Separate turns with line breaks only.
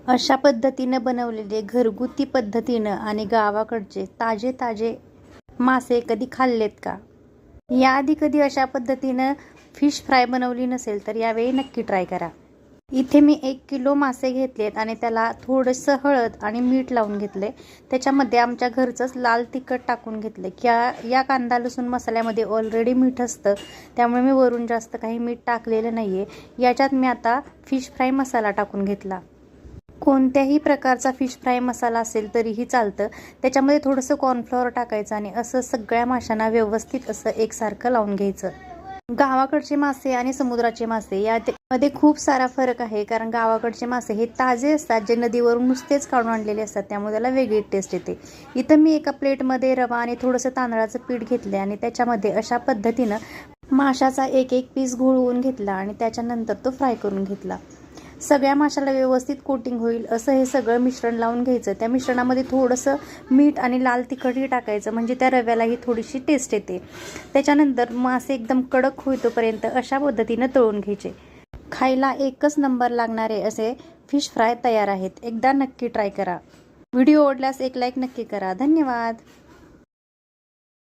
अशा पद्धतीने बनवलेले घरगुती पद्धतीनं आणि गावाकडचे ताजे ताजे मासे कधी खाल्लेत का? याआधी कधी अशा पद्धतीनं फिश फ्राय बनवली नसेल तर यावेळी नक्की ट्राय करा. इथे मी 1 किलो मासे घेतलेत आणि त्याला थोडंसं हळद आणि मीठ लावून घेतले. त्याच्यामध्ये आमच्या घरचंच लाल तिखट टाकून घेतले. या कांदा लसूण मसाल्यामध्ये ऑलरेडी मीठ असतं, त्यामुळे मी वरून जास्त काही मीठ टाकलेलं नाही आहे. याच्यात मी आता फिश फ्राय मसाला टाकून घेतला. कोणत्याही प्रकारचा फिश फ्राय मसाला असेल तरीही चालतं. त्याच्यामध्ये थोडंसं कॉर्नफ्लॉवर टाकायचं आणि असं सगळ्या माशांना व्यवस्थित असं एकसारखं लावून घ्यायचं. गावाकडचे मासे आणि समुद्राचे मासे यामध्ये खूप सारा फरक आहे. कारण गावाकडचे मासे हे ताजे असतात, जे नदीवरून नुसतेच काढून आणलेले असतात, त्यामुळे त्याला वेगळी टेस्ट येते. इथं मी एका प्लेटमध्ये रवा आणि थोडंसं तांदळाचं पीठ घेतले आणि त्याच्यामध्ये अशा पद्धतीनं माशाचा एक एक पीस घोळवून घेतला आणि त्याच्यानंतर तो फ्राय करून घेतला. सगळ्या माशाला व्यवस्थित कोटिंग होईल असं हे सगळं मिश्रण लावून घ्यायचं. त्या मिश्रणामध्ये थोडंसं मीठ आणि लाल तिखटही टाकायचं, म्हणजे त्या रव्यालाही थोडीशी टेस्ट येते. त्याच्यानंतर मासे एकदम कडक होईतोपर्यंत अशा पद्धतीनं तळून घ्यायचे. खायला एकच नंबर लागणारे असे फिश फ्राय तयार आहेत. एकदा नक्की ट्राय करा. व्हिडिओ आवडल्यास एक लाईक नक्की करा. धन्यवाद.